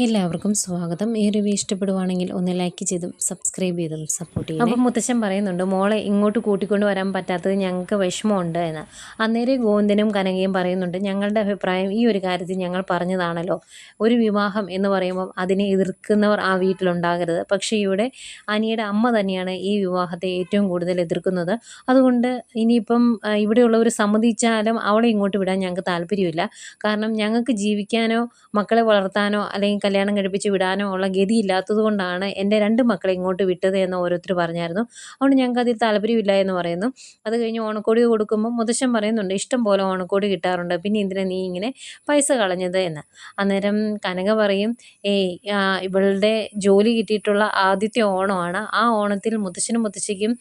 എല്ലാവർക്കും സ്വാഗതം. ഈ റിവ്യൂ ഇഷ്ടപ്പെടുവാണെങ്കിൽ ഒന്ന് ലൈക്ക് ചെയ്തും സബ്സ്ക്രൈബ് ചെയ്തും സപ്പോർട്ട് ചെയ്യണം. അപ്പം മുത്തശ്ശൻ പറയുന്നുണ്ട്, മോളെ ഇങ്ങോട്ട് കൂട്ടിക്കൊണ്ട് വരാൻ പറ്റാത്തത് ഞങ്ങൾക്ക് വിഷമമുണ്ട് എന്ന്. അന്നേരം ഗോവിന്ദനും കനകയും പറയുന്നുണ്ട്, ഞങ്ങളുടെ അഭിപ്രായം ഈ ഒരു കാര്യത്തിൽ ഞങ്ങൾ പറഞ്ഞതാണല്ലോ, ഒരു വിവാഹം എന്ന് പറയുമ്പം അതിനെ എതിർക്കുന്നവർ ആ വീട്ടിലുണ്ടാകരുത്. പക്ഷേ ഇവിടെ അനിയുടെ അമ്മ തന്നെയാണ് ഈ വിവാഹത്തെ ഏറ്റവും കൂടുതൽ എതിർക്കുന്നത്. അതുകൊണ്ട് ഇനിയിപ്പം ഇവിടെയുള്ളവർ സമ്മതിച്ചാലും അവളെ ഇങ്ങോട്ട് വിടാൻ ഞങ്ങൾക്ക് താല്പര്യമില്ല. കാരണം ഞങ്ങൾക്ക് ജീവിക്കാനോ മക്കളെ വളർത്താനോ അല്ലെങ്കിൽ കല്യാണം കഴിപ്പിച്ച് വിടാനോ ഉള്ള ഗതിയില്ലാത്തത് കൊണ്ടാണ് എൻ്റെ 2 മക്കളെ ഇങ്ങോട്ട് വിട്ടത് എന്ന് ഓരോരുത്തർ പറഞ്ഞായിരുന്നു. അതുകൊണ്ട് ഞങ്ങൾക്ക് അതിൽ താല്പര്യമില്ല എന്ന് പറയുന്നു. അത് കഴിഞ്ഞ് ഓണക്കോടി കൊടുക്കുമ്പോൾ മുത്തശ്ശൻ പറയുന്നുണ്ട്, ഇഷ്ടം പോലെ ഓണക്കോടി കിട്ടാറുണ്ട്, പിന്നെ എന്തിനാ നീ ഇങ്ങനെ പൈസ കളഞ്ഞത് എന്ന്. അന്നേരം കനക പറയും, ഇവളുടെ ജോലി കിട്ടിയിട്ടുള്ള ആദ്യത്തെ ഓണമാണ്. ആ ഓണത്തിൽ മുത്തശ്ശനും മുത്തശ്ശിക്കും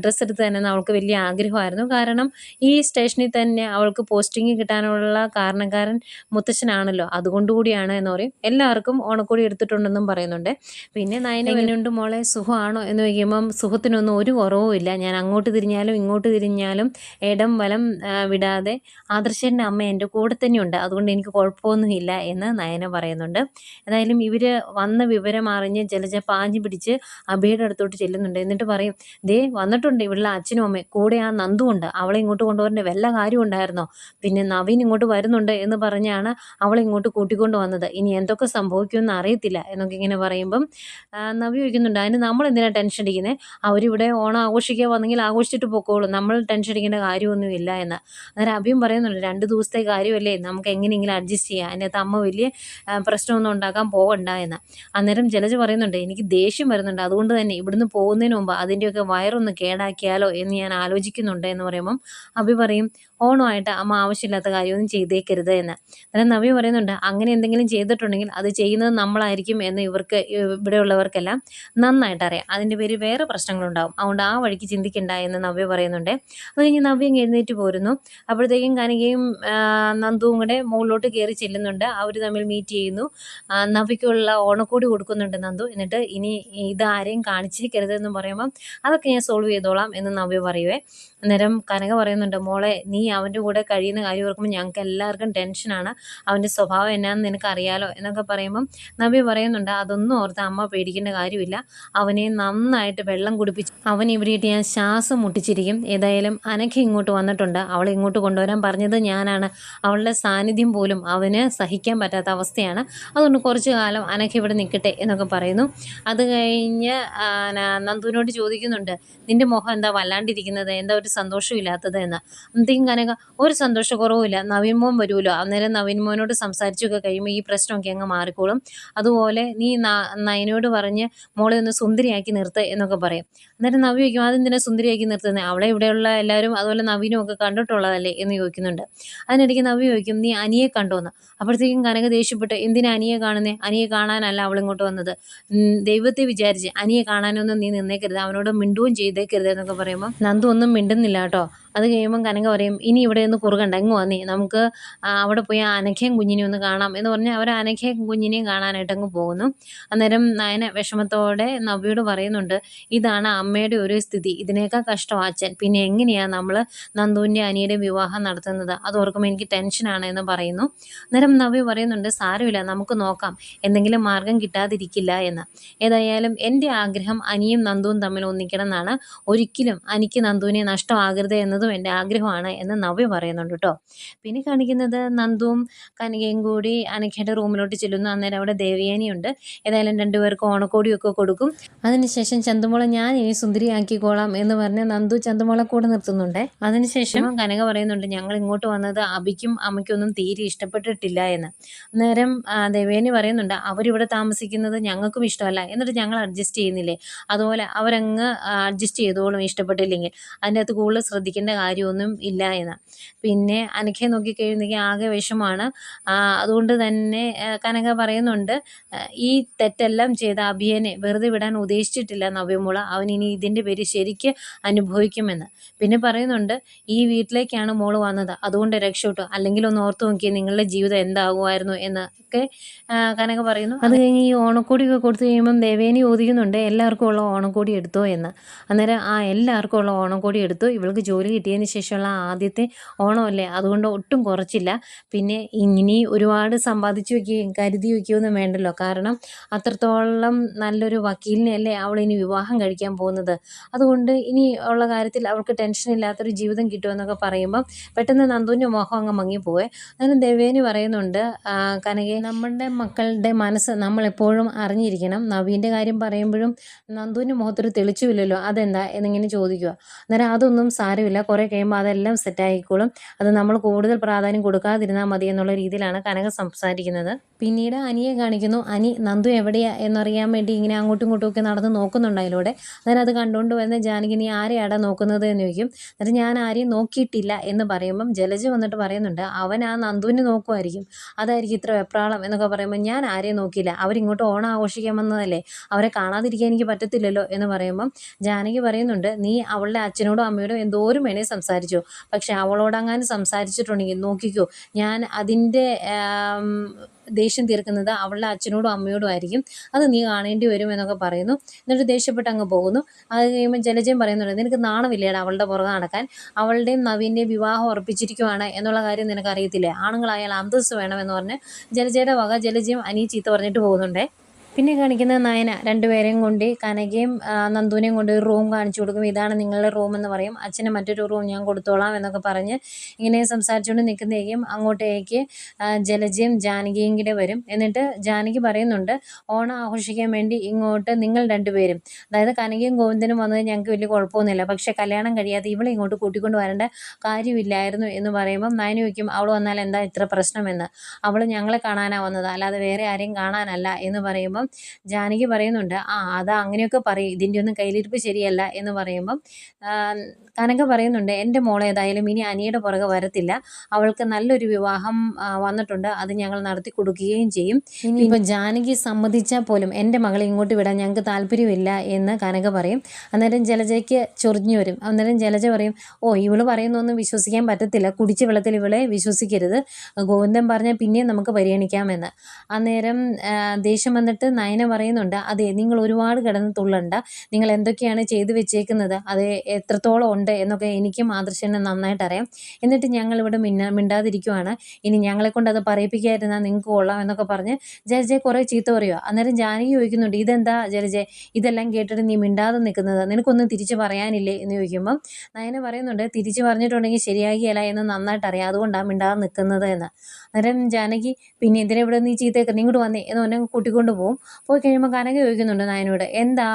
ഡ്രസ്സ് എടുത്ത് തന്നെ അവൾക്ക് വലിയ ആഗ്രഹമായിരുന്നു. കാരണം ഈ സ്റ്റേഷനിൽ തന്നെ അവൾക്ക് പോസ്റ്റിംഗ് കിട്ടാനുള്ള കാരണക്കാരൻ മുത്തശ്ശനാണല്ലോ, അതുകൊണ്ടുകൂടിയാണ് എന്ന് പറയും. എല്ലാവർക്കും ഓണക്കോടി എടുത്തിട്ടുണ്ടെന്നും പറയുന്നുണ്ട്. പിന്നെ നയന എങ്ങനെയുണ്ട് മോളെ, സുഖമാണോ എന്ന് ചോദിക്കുമ്പം സുഖത്തിനൊന്നും ഒരു കുറവും ഇല്ല. ഞാൻ അങ്ങോട്ട് തിരിഞ്ഞാലും ഇങ്ങോട്ട് തിരിഞ്ഞാലും ഇടം വലം വിടാതെ ആദർശൻ്റെ അമ്മ എൻ്റെ കൂടെ തന്നെയുണ്ട്, അതുകൊണ്ട് എനിക്ക് കുഴപ്പമൊന്നുമില്ല എന്ന് നയന പറയുന്നുണ്ട്. ഏതായാലും ഇവർ വന്ന വിവരം അറിഞ്ഞ് ജലജ പാഞ്ഞു പിടിച്ച് അഭയുടെ അടുത്തോട്ട് ചെല്ലുന്നുണ്ട്. എന്നിട്ട് പറയും, ദേ വന്നിട്ടുണ്ട് ഇവളുടെ അച്ഛനും അമ്മയും, കൂടെ ആ നന്ദു ഉണ്ട്, അവളെ ഇങ്ങോട്ട് കൊണ്ടുവരേണ്ട വല്ല കാര്യം ഉണ്ടായിരുന്നോ? പിന്നെ നവീൻ ഇങ്ങോട്ട് വരുന്നുണ്ട് എന്ന് പറഞ്ഞാണ് അവളെ ഇങ്ങോട്ട് കൂട്ടിക്കൊണ്ട് വന്നത്. ഇനി എന്തൊക്കെ സംഭവിക്കുമെന്ന് അറിയത്തില്ല എന്നൊക്കെ ഇങ്ങനെ പറയുമ്പം നവി ചോദിക്കുന്നുണ്ട്, അതിന് നമ്മൾ എന്തിനാണ് ടെൻഷൻ അടിക്കുന്നത്? അവരിവിടെ ഓണം ആഘോഷിക്കാൻ വന്നെങ്കിൽ ആഘോഷിച്ചിട്ട് പൊക്കോളും, നമ്മൾ ടെൻഷൻ അടിക്കേണ്ട കാര്യമൊന്നുമില്ല എന്ന്. അന്നേരം അഭിയും പറയുന്നുണ്ട്, 2 ദിവസത്തെ കാര്യമല്ലേ, നമുക്ക് എങ്ങനെയെങ്കിലും അഡ്ജസ്റ്റ് ചെയ്യാം, അതിനകത്ത് അമ്മ വലിയ പ്രശ്നമൊന്നും ഉണ്ടാക്കാൻ പോകണ്ട എന്ന്. അന്നേരം ജലജ പറയുന്നുണ്ട്, എനിക്ക് ദേഷ്യം വരുന്നുണ്ട്, അതുകൊണ്ട് തന്നെ ഇവിടുന്ന് പോകുന്നതിന് മുമ്പ് അതിൻ്റെയൊക്കെ വയറൊന്ന് കേടാക്കിയാലോ എന്ന് ഞാൻ ആലോചിക്കുന്നുണ്ട് എന്ന് പറയുമ്പം അഭി പറയും, ഓണമായിട്ട് അമ്മ ആവശ്യമില്ലാത്ത കാര്യമൊന്നും ചെയ്തേക്കരുത് എന്ന്. അന്നേരം നവി പറയുന്നുണ്ട്, അങ്ങനെ എന്തെങ്കിലും ചെയ്തിട്ടുണ്ടെങ്കിൽ അത് ചെയ്യുന്നത് നമ്മളായിരിക്കും എന്ന് ഇവിടെയുള്ളവർക്കെല്ലാം നന്നായിട്ട് അറിയാം, അതിൻ്റെ പേര് വേറെ പ്രശ്നങ്ങളുണ്ടാവും, അതുകൊണ്ട് ആ വഴിക്ക് ചിന്തിക്കണ്ട എന്ന് നവ്യ പറയുന്നുണ്ട്. അത് കഴിഞ്ഞ് നവ്യ എഴുന്നേറ്റ് പോരുന്നു. അപ്പോഴത്തേക്കും കനികയും നന്ദുവും കൂടെ മുകളിലോട്ട് കയറി ചെല്ലുന്നുണ്ട്. അവർ തമ്മിൽ മീറ്റ് ചെയ്യുന്നു. നവ്യക്കുള്ള ഓണക്കോടി കൊടുക്കുന്നുണ്ട് നന്ദു. എന്നിട്ട് ഇനി ഇതാരെയും കാണിച്ചിരിക്കരുതെന്ന് പറയുമ്പം അതൊക്കെ ഞാൻ സോൾവ് ചെയ്തോളാം എന്ന് നവ്യ പറയുവേ. അന്നേരം കനക പറയുന്നുണ്ട്, മോളെ നീ അവൻ്റെ കൂടെ കഴിയുന്ന കാര്യം ഓർക്കുമ്പോൾ ഞങ്ങൾക്ക് എല്ലാവർക്കും ടെൻഷനാണ്, അവൻ്റെ സ്വഭാവം എന്നാന്ന് നിനക്കറിയാലോ എന്നൊക്കെ പറയുമ്പം നവ്യ പറയുന്നുണ്ട്, അതൊന്നും ഓർത്ത് അമ്മ പേടിക്കേണ്ട കാര്യമില്ല, അവനെ നന്നായിട്ട് വെള്ളം കുടിപ്പിച്ച് അവൻ ഇവിടെയിട്ട് ഞാൻ ശ്വാസം മുട്ടിച്ചിരിക്കും. ഏതായാലും അനഘ ഇങ്ങോട്ട് വന്നിട്ടുണ്ട്, അവളെ ഇങ്ങോട്ട് കൊണ്ടുവരാൻ പറഞ്ഞത് ഞാനാണ്, അവളുടെ സാന്നിധ്യം പോലും അവന് സഹിക്കാൻ പറ്റാത്ത അവസ്ഥയാണ്, അതുകൊണ്ട് കുറച്ച് കാലം അനഘ ഇവിടെ നിൽക്കട്ടെ എന്നൊക്കെ പറയുന്നു. അത് കഴിഞ്ഞ് നന്ദുവിനോട് ചോദിക്കുന്നുണ്ട്, നിൻ്റെ മുഖം എന്താ വല്ലാണ്ടിരിക്കുന്നത്, എന്താ ഒരു സന്തോഷമില്ലാത്തത് എന്ന്. അന്നത്തേക്കും കനക, ഒരു സന്തോഷക്കുറവുമില്ല, നവീൻ മോൻ വരുമല്ലോ, അന്നേരം നവീൻ മോനോട് സംസാരിച്ചൊക്കെ കഴിയുമ്പോൾ ഈ പ്രശ്നമൊക്കെ അങ്ങ് മാറിക്കോളും, അതുപോലെ നീ നയനോട് പറഞ്ഞ് മോളെ ഒന്ന് സുന്ദരിയാക്കി നിർത്ത് എന്നൊക്കെ പറയും. അന്നേരം നവി ചോദിക്കും, അതെന്തിനാ സുന്ദരിയാക്കി നിർത്തുന്നത്, അവളെ ഇവിടെയുള്ള എല്ലാവരും അതുപോലെ നവീനും ഒക്കെ കണ്ടിട്ടുള്ളതല്ലേ എന്ന് ചോദിക്കുന്നുണ്ട്. അതിനിടയ്ക്ക് നവി ചോദിക്കും, നീ അനിയെ കണ്ടോന്ന്. അപ്പോഴത്തേക്കും കനക ദേഷ്യപ്പെട്ട്, എന്തിനാ അനിയെ കാണുന്നേ, അനിയെ കാണാനല്ല അവളിങ്ങോട്ട് വന്നത്, ദൈവത്തെ വിചാരിച്ച് അനിയെ കാണാനൊന്നും നീ നിന്നേക്കരുത്, അവനോട് മിണ്ടുകയും ചെയ്തേക്കരുത് എന്നൊക്കെ പറയുമ്പോൾ നന്ദു ഒന്നും മിണ്ടുന്നില്ല കേട്ടോ. അത് കഴിയുമ്പം കനക പറയും, ഇനി ഇവിടെ ഒന്ന് കുറുകണ്ട, ഇങ്ങ് വന്നേ, നമുക്ക് അവിടെ പോയി അനഘയും കുഞ്ഞിനെയും ഒന്ന് കാണാം എന്ന് പറഞ്ഞ് അവർ അനഘയും കുഞ്ഞിനെയും കാണാനായിട്ട് അങ്ങ് പോകുന്നു. അന്നേരം നയന വിഷമത്തോടെ നവ്യോട് പറയുന്നുണ്ട്, ഇതാണ് അമ്മയുടെ ഒരു സ്ഥിതി, ഇതിനേക്കാൾ കഷ്ടം അച്ഛൻ, പിന്നെ എങ്ങനെയാണ് നമ്മൾ നന്ദുവിൻ്റെ അനിയുടെ വിവാഹം നടത്തുന്നത്, അത് ഓർക്കുമ്പോൾ എനിക്ക് ടെൻഷനാണ് എന്ന് പറയുന്നു. അന്നേരം നവ്യ പറയുന്നുണ്ട്, സാരമില്ല, നമുക്ക് നോക്കാം, എന്തെങ്കിലും മാർഗം കിട്ടാതിരിക്കില്ല എന്ന്. ഏതായാലും എൻ്റെ ആഗ്രഹം അനിയും നന്ദുവും തമ്മിൽ ഒന്നിക്കണം എന്നാണ്, ഒരിക്കലും അനിക്ക് നന്ദുവിനെ നഷ്ടമാകരുത് എന്നതും എൻ്റെ ആഗ്രഹമാണ് എന്ന് നവ്യ പറയുന്നുണ്ട് കേട്ടോ. പിന്നെ കാണിക്കുന്നത് നന്ദുവും കനികയും കൂടി അനഘയുടെ റൂമിലോട്ട് ചെല്ലുന്നു. അന്നേരം അവിടെ ദേവയാനിയുണ്ട്. ഏതായാലും 2 പേർക്ക് ഓണക്കോടിയൊക്കെ കൊടുക്കും. അതിനുശേഷം ചന്തുമോളെ ഞാൻ ഇനി സുന്ദരിയാക്കിക്കോളാം എന്ന് പറഞ്ഞ് നന്ദു ചന്തുമോളെ കൂടെ നിർത്തുന്നുണ്ട്. അതിനുശേഷം കനക പറയുന്നുണ്ട്, ഞങ്ങൾ ഇങ്ങോട്ട് വന്നത് അബിക്കും അമ്മയ്ക്കൊന്നും തീരെ ഇഷ്ടപ്പെട്ടിട്ടില്ല എന്ന്. അന്നേരം ദേവയാനി പറയുന്നുണ്ട്, അവരിവിടെ താമസിക്കുന്നത് ഞങ്ങൾക്കും ഇഷ്ടമല്ല, എന്നിട്ട് ഞങ്ങൾ അഡ്ജസ്റ്റ് ചെയ്യുന്നില്ലേ, അതുപോലെ അവരങ്ങ് അഡ്ജസ്റ്റ് ചെയ്തോളും ഇഷ്ടപ്പെട്ടില്ലെങ്കിൽ, അതിൻ്റെ അകത്ത് കൂടുതൽ ശ്രദ്ധിക്കേണ്ട കാര്യമൊന്നും ഇല്ല എന്ന്. പിന്നെ അനഘയെ നോക്കിക്കഴിയുന്നെങ്കിൽ ആകെ വിഷമാണ്. അതുകൊണ്ട് തന്നെ കനക പറയുന്നുണ്ട്, ഈ തെറ്റെല്ലാം ചെയ്ത അഭിയനെ വെറുതെ വിടാൻ ഉദ്ദേശിച്ചിട്ടില്ല നവ്യമോള, അവൻ ഇനി ഇതിൻ്റെ പേര് ശരിക്ക് അനുഭവിക്കുമെന്ന്. പിന്നെ പറയുന്നുണ്ട്, ഈ വീട്ടിലേക്കാണ് മോള് വന്നത്, അതുകൊണ്ട് രക്ഷപ്പെട്ടു, അല്ലെങ്കിൽ ഒന്ന് ഓർത്ത് നോക്കിയേ നിങ്ങളുടെ ജീവിതം എന്താകുമായിരുന്നു എന്നൊക്കെ കനക പറയുന്നു. അത് കഴിഞ്ഞ് ഈ ഓണക്കോടിയൊക്കെ കൊടുത്തു കഴിയുമ്പം ദേവേനി ചോദിക്കുന്നുണ്ട്, എല്ലാവർക്കും ഉള്ള ഓണക്കോടി എടുത്തോ എന്ന്. അന്നേരം എല്ലാവർക്കും ഉള്ള ഓണക്കോടി എടുത്തു, ഇവൾക്ക് ജോലി കിട്ടിയതിന് ശേഷമുള്ള ആദ്യത്തെ ഓണമല്ലേ, അതുകൊണ്ട് ഒട്ടും കുറച്ചില്ല. പിന്നെ ഇനി ഒരുപാട് സമ്പാദിച്ചു വയ്ക്കുകയും കരുതി വയ്ക്കുകയൊന്നും വേണ്ടല്ലോ, കാരണം അത്രത്തോളം നല്ലൊരു വക്കീലിനെയല്ലേ അവളിനി വിവാഹം കഴിക്കാൻ പോകുന്നത്. അതുകൊണ്ട് ഇനി ഉള്ള കാര്യത്തിൽ അവൾക്ക് ടെൻഷനില്ലാത്തൊരു ജീവിതം കിട്ടുമെന്നൊക്കെ പറയുമ്പം പെട്ടെന്ന് നന്ദുവിൻ്റെ മുഖം അങ്ങ് മങ്ങിപ്പോവേ. അങ്ങനെ ദേവേനി പറയുന്നുണ്ട്, കനകെ, നമ്മളുടെ മക്കളുടെ മനസ്സ് നമ്മളെപ്പോഴും അറിഞ്ഞിരിക്കണം. നവീൻ്റെ കാര്യം പറയുമ്പോഴും നന്ദുവിൻ്റെ മുഖത്തൊരു തെളിച്ചുമില്ലല്ലോ, അതെന്താ എന്നിങ്ങനെ ചോദിക്കുക. അന്നേരം അതൊന്നും സാരമില്ല, കുറേ കഴിയുമ്പോൾ അതെല്ലാം സെറ്റായിക്കോളും, അത് നമ്മൾ കൂടുതൽ പ്രാധാന്യം കൊടുക്കാതിരുന്നാൽ മതി എന്നുള്ള രീതിയിലാണ് കനക സംസാരിക്കുന്നത്. പിന്നീട് അനിയെ കാണിക്കുന്നു. അനി നന്ദു എവിടെയാ എന്നറിയാൻ വേണ്ടി ഇങ്ങനെ അങ്ങോട്ടും ഇങ്ങോട്ടും ഒക്കെ നടന്ന് നോക്കുന്നുണ്ട് അതിലൂടെ. അന്നേരം അത് കണ്ടുകൊണ്ട് വരുന്ന ജാനകി, നീ ആരെയാടാ നോക്കുന്നത് എന്ന് ചോദിക്കും. എന്നിട്ട് ഞാൻ ആരെയും നോക്കിയിട്ടില്ല എന്ന് പറയുമ്പം ജലജ വന്നിട്ട് പറയുന്നുണ്ട്, അവൻ ആ നന്ദുവിനെ നോക്കുമായിരിക്കും, അതായിരിക്കും ഇത്ര വെപ്രാളം എന്നൊക്കെ പറയുമ്പോൾ, ഞാൻ ആരെയും നോക്കിയില്ല, അവരിങ്ങോട്ട് ഓണം ആഘോഷിക്കാൻ വന്നതല്ലേ, അവരെ കാണാതിരിക്കാൻ എനിക്ക് പറ്റത്തില്ലല്ലോ എന്ന് പറയുമ്പം ജാനകി പറയുന്നുണ്ട്, നീ അവളുടെ അച്ഛനോടും അമ്മയോടും എന്തോരം വേണേൽ സംസാരിച്ചു, പക്ഷെ അവളോടങ്ങാനും സംസാരിച്ചിട്ടുണ്ടെങ്കിൽ നോക്കിക്കോ, ഞാൻ അതിൻ്റെ ദേഷ്യം തീർക്കുന്നത് അവളുടെ അച്ഛനോടും അമ്മയോടും ആയിരിക്കും, അത് നീ കാണേണ്ടി വരും എന്നൊക്കെ പറയുന്നു. എന്നിട്ട് ദേഷ്യപ്പെട്ട് അങ്ങ് പോകുന്നു. അത് കഴിയുമ്പോൾ ജലജയും പറയുന്നുണ്ട്, നിനക്ക് നാണമില്ലേടാ അവളുടെ പുറകെ നടക്കാൻ, അവളുടെയും നവീൻ്റെയും വിവാഹം ഉറപ്പിച്ചിരിക്കുവാണ് എന്നുള്ള കാര്യം നിനക്ക് അറിയത്തില്ലേ, ആണുങ്ങളായാൽ അന്തസ്സ് വേണമെന്ന് പറഞ്ഞ് ജലജയുടെ വക ജലജയും അനി ചീത്ത പറഞ്ഞിട്ട് പോകുന്നുണ്ടേ. പിന്നെ കാണിക്കുന്ന നയന രണ്ടുപേരെയും കൊണ്ട് കനകയും നന്ദുവിനെയും കൊണ്ട് ഒരു റൂം കാണിച്ചു കൊടുക്കും. ഇതാണ് നിങ്ങളുടെ റൂം എന്ന് പറയും. അച്ഛന് മറ്റൊരു റൂം ഞാൻ കൊടുത്തോളാം എന്നൊക്കെ പറഞ്ഞ് ഇങ്ങനെ സംസാരിച്ചുകൊണ്ട് നിൽക്കുന്നതേക്കും അങ്ങോട്ടേക്ക് ജലജയും ജാനകിയും കൂടെ വരും. എന്നിട്ട് ജാനകി പറയുന്നുണ്ട്, ഓണം ആഘോഷിക്കാൻ വേണ്ടി ഇങ്ങോട്ട് നിങ്ങൾ രണ്ടുപേരും, അതായത് കനകയും ഗോവിന്ദനും വന്നത് ഞങ്ങൾക്ക് വലിയ കുഴപ്പമൊന്നുമില്ല, പക്ഷേ കല്യാണം കഴിയാതെ ഇവളെ ഇങ്ങോട്ട് കൂട്ടിക്കൊണ്ട് വരേണ്ട കാര്യമില്ലായിരുന്നു എന്ന് പറയുമ്പം നയന വയ്ക്കും, അവൾ വന്നാൽ എന്താ ഇത്ര പ്രശ്നമെന്ന്, അവൾ ഞങ്ങളെ കാണാനാണ് വന്നത്, അല്ലാതെ വേറെ ആരെയും കാണാനല്ല എന്ന് പറയുമ്പം ജാനകി പറയുന്നുണ്ട്, അതാ അങ്ങനെയൊക്കെ പറയും, ഇതിൻ്റെ ഒന്നും കയ്യിലിരിപ്പ് ശരിയല്ല എന്ന് പറയുമ്പം കനക പറയുന്നുണ്ട്, എൻ്റെ മോളെ ഏതായാലും ഇനി അനിയുടെ പുറകെ വരത്തില്ല, അവൾക്ക് നല്ലൊരു വിവാഹം വന്നിട്ടുണ്ട്, അത് ഞങ്ങൾ നടത്തി കൊടുക്കുകയും ചെയ്യും. ഇനിയിപ്പോൾ ജാനകി സമ്മതിച്ചാൽ പോലും എൻ്റെ മകളെ ഇങ്ങോട്ട് വിടാൻ ഞങ്ങൾക്ക് താല്പര്യമില്ല എന്ന് കനക പറയും. അന്നേരം ജലജയ്ക്ക് ചൊറിഞ്ഞു വരും. അന്നേരം ജലജ പറയും, ഇവള് പറയുന്നൊന്നും വിശ്വസിക്കാൻ പറ്റത്തില്ല, കുടിച്ച വെള്ളത്തിൽ ഇവളെ വിശ്വസിക്കരുത്, ഗോവിന്ദൻ പറഞ്ഞാൽ പിന്നെയും നമുക്ക് പരിഗണിക്കാമെന്ന്. അന്നേരം ദേഷ്യം വന്നിട്ട് നയന പറയുന്നുണ്ട്, അതെ, നിങ്ങൾ ഒരുപാട് കിടന്ന് തുള്ളണ്ട, നിങ്ങൾ എന്തൊക്കെയാണ് ചെയ്തു വെച്ചേക്കുന്നത്, അത് എത്രത്തോളം ഉണ്ട് എന്നൊക്കെ എനിക്കും ആദർശനെ നന്നായിട്ട് അറിയാം, എന്നിട്ട് ഞങ്ങളിവിടെ മിണ്ടാതിരിക്കുവാണ്, ഇനി ഞങ്ങളെ കൊണ്ട് അത് പറയിപ്പിക്കാതിരുന്നാൽ നിങ്ങൾക്ക് കൊള്ളാം എന്നൊക്കെ പറഞ്ഞ് ജലജയെ കുറേ ചീത്ത പറയുക. അന്നേരം ജാനകി ചോദിക്കുന്നുണ്ട്, ഇതെന്താ ജലജെ, ഇതെല്ലാം കേട്ടിട്ട് നീ മിണ്ടാതെ നിൽക്കുന്നത്, നിനക്കൊന്നും തിരിച്ച് പറയാനില്ലേ എന്ന് ചോദിക്കുമ്പം നയന പറയുന്നുണ്ട്, തിരിച്ച് പറഞ്ഞിട്ടുണ്ടെങ്കിൽ ശരിയാകിയല്ല എന്ന് നന്നായിട്ട് അറിയാം, അതുകൊണ്ടാണ് മിണ്ടാതെ നിൽക്കുന്നത് എന്ന്. അന്നേരം ജാനകി, പിന്നെ എന്തിനാ ഇവിടെ നീ ചീത്തയൊക്കെ, നീ ഇങ്ങോട്ട് വന്നേ എന്ന് പറഞ്ഞാൽ കൂട്ടിക്കൊണ്ട് പോകും. പോയി കഴിയുമ്പോൾ കനക ചോദിക്കുന്നുണ്ട് നയനോട്, എന്താ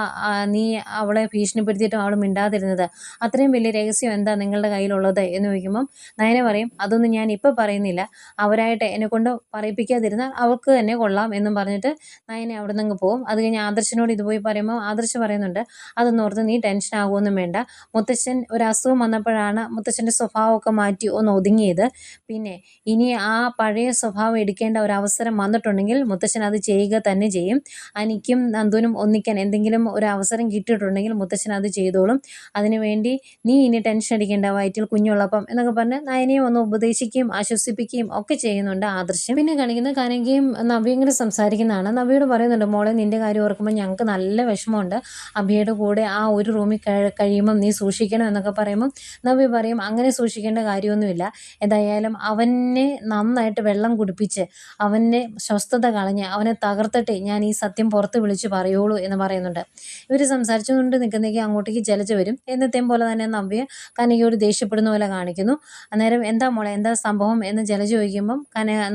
നീ അവളെ ഭീഷണിപ്പെടുത്തിയിട്ടും അവൾ മിണ്ടാതിരുന്നത്, അത്രയും വലിയ രഹസ്യം എന്താ നിങ്ങളുടെ കയ്യിലുള്ളത് എന്ന് ചോദിക്കുമ്പം നയന പറയും, അതൊന്നും ഞാൻ ഇപ്പോൾ പറയുന്നില്ല, അവരായിട്ട് എന്നെ കൊണ്ട് പറയിപ്പിക്കാതിരുന്നാൽ അവൾക്ക് തന്നെ കൊള്ളാം എന്നും പറഞ്ഞിട്ട് നയനെ അവിടെ നിന്ന് അങ്ങ് പോകും. അത് കഴിഞ്ഞ് ആദർശനോട് ഇത് പോയി പറയുമ്പോൾ ആദർശ് പറയുന്നുണ്ട്, അതൊന്നും ഓർത്ത് നീ ടെൻഷൻ ആകുമൊന്നും വേണ്ട, മുത്തശ്ശൻ ഒരു അസുഖം വന്നപ്പോഴാണ് മുത്തശ്ശൻ്റെ സ്വഭാവമൊക്കെ മാറ്റി ഒന്ന് ഒതുങ്ങിയത്, പിന്നെ ഇനി ആ പഴയ സ്വഭാവം എടുക്കേണ്ട ഒരു അവസരം വന്നിട്ടുണ്ടെങ്കിൽ മുത്തശ്ശൻ അത് ചെയ്യുക തന്നെ ചെയ്യും, അനിക്കും നന്ദുവിനും ഒന്നിക്കാൻ എന്തെങ്കിലും ഒരു അവസരം കിട്ടിയിട്ടുണ്ടെങ്കിൽ മുത്തശ്ശൻ അത് ചെയ്തോളും, അതിനുവേണ്ടി നീ ഇനി ടെൻഷൻ അടിക്കേണ്ട, വയറ്റിൽ കുഞ്ഞുള്ളപ്പം എന്നൊക്കെ പറഞ്ഞ് നയനെയും ഒന്ന് ഉപദേശിക്കുകയും ആശ്വസിപ്പിക്കുകയും ഒക്കെ ചെയ്യുന്നുണ്ട് ആദർശം. പിന്നെ കാണിക്കുന്ന കനകയും നവ്യയും കൂടെ സംസാരിക്കുന്നതാണ്. നവ്യയോട് പറയുന്നുണ്ട്, മോളെ നിൻ്റെ കാര്യം ഓർക്കുമ്പോൾ ഞങ്ങൾക്ക് നല്ല വിഷമമുണ്ട്, അഭിയുടെ കൂടെ ആ ഒരു റൂമിൽ കഴിയുമ്പം നീ സൂക്ഷിക്കണം എന്നൊക്കെ പറയുമ്പം നവ്യ പറയും, അങ്ങനെ സൂക്ഷിക്കേണ്ട കാര്യമൊന്നുമില്ല, എന്തായാലും അവനെ നന്നായിട്ട് വെള്ളം കുടിപ്പിച്ച് അവൻ്റെ സ്വസ്ഥത കളഞ്ഞ് അവനെ തകർത്തിട്ടേ ഞാൻ ഈ സത്യം പുറത്ത് വിളിച്ച് പറയുള്ളൂ എന്ന് പറയുന്നുണ്ട്. ഇവർ സംസാരിച്ചുകൊണ്ട് നിൽക്കുന്നേക്ക് അങ്ങോട്ടേക്ക് ജലജ വരും. എന്നത്തെയും പോലെ തന്നെ നവ്യ കനകയോട് ദേഷ്യപ്പെടുന്ന പോലെ കാണിക്കുന്നു. അന്നേരം എന്താ മോളെ, എന്താ സംഭവം എന്ന് ജലജ ചോദിക്കുമ്പം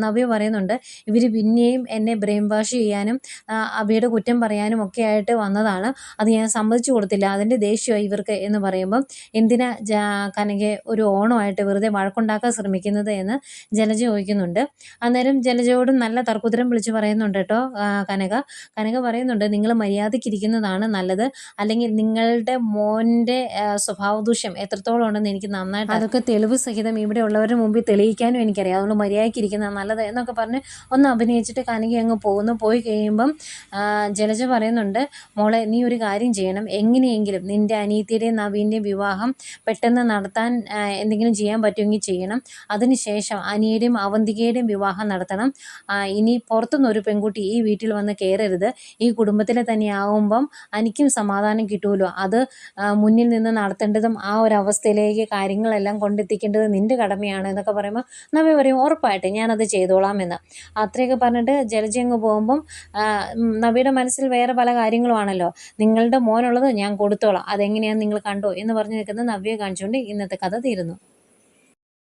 നവ്യ പറയുന്നുണ്ട്, ഇവർ പിന്നെയും എന്നെ ബ്രെയിൻ വാഷ് ചെയ്യാനും അഭിയുടെ കുറ്റം പറയാനും ഒക്കെ ആയിട്ട് വന്നതാണ്, അത് ഞാൻ സമ്മതിച്ചു കൊടുത്തില്ല, അതിൻ്റെ ദേഷ്യമായി ഇവർക്ക് എന്ന് പറയുമ്പം എന്തിനാ കനക ഒരു ഓണമായിട്ട് വെറുതെ വഴക്കുണ്ടാക്കാൻ ശ്രമിക്കുന്നത് എന്ന് ജലജ ചോദിക്കുന്നുണ്ട്. അന്നേരം ജലജയോടും നല്ല തർക്കുത്തരം വിളിച്ച് പറയുന്നുണ്ട് കേട്ടോ കനക പറയുന്നുണ്ട്, നിങ്ങൾ മര്യാദയ്ക്കിരിക്കുന്നതാണ് നല്ലത്, അല്ലെങ്കിൽ നിങ്ങളുടെ മോൻ്റെ സ്വഭാവദൂഷ്യം എത്രത്തോളം ഉണ്ടെന്ന് എനിക്ക് നന്നായിട്ട് അതൊക്കെ തെളിവ് സഹിതം ഇവിടെ ഉള്ളവരുടെ മുമ്പിൽ തെളിയിക്കാനും എനിക്കറിയാം, അതുകൊണ്ട് മര്യാദയ്ക്കിരിക്കുന്നതാണ് നല്ലത് എന്നൊക്കെ പറഞ്ഞ് ഒന്ന് അഭിനയിച്ചിട്ട് കനക അങ്ങ് പോകുന്നു. പോയി കഴിയുമ്പം ജലജ പറയുന്നുണ്ട്, മോളെ നീ ഒരു കാര്യം ചെയ്യണം, എങ്ങനെയെങ്കിലും നിൻ്റെ അനിയത്തിയുടെയും നവീൻ്റെയും വിവാഹം പെട്ടെന്ന് നടത്താൻ എന്തെങ്കിലും ചെയ്യാൻ പറ്റുമെങ്കിൽ ചെയ്യണം, അതിനുശേഷം അനിയുടെയും അവന്തികയുടെയും വിവാഹം നടത്തണം, ഇനി പുറത്തുനിന്ന് ഒരു പെൺകുട്ടി ഈ വീട്ടിൽ വന്ന് കയറരുത്, ഈ കുടുംബത്തിൽ തന്നെ ആകുമ്പം എനിക്കും സമാധാനം കിട്ടുമല്ലോ, അത് മുന്നിൽ നിന്ന് നടത്തേണ്ടതും ആ ഒരു അവസ്ഥയിലേക്ക് കാര്യങ്ങളെല്ലാം കൊണ്ടെത്തിക്കേണ്ടത് നിൻ്റെ കടമയാണ് എന്നൊക്കെ പറയുമ്പോൾ നവ്യ പറയും ഉറപ്പായിട്ട് ഞാനത് ചെയ്തോളാം എന്ന്. അത്രയൊക്കെ പറഞ്ഞിട്ട് ജലജ അങ്ങ് പോകുമ്പം നവ്യയുടെ മനസ്സിൽ വേറെ പല കാര്യങ്ങളുമാണല്ലോ. നിങ്ങളുടെ മോനുള്ളത് ഞാൻ കൊടുത്തോളാം, അതെങ്ങനെയാണെന്ന് നിങ്ങൾ കണ്ടോ എന്ന് പറഞ്ഞു നിൽക്കുന്ന നവ്യയെ കാണിച്ചുകൊണ്ട് ഇന്നത്തെ കഥ തീരുന്നു.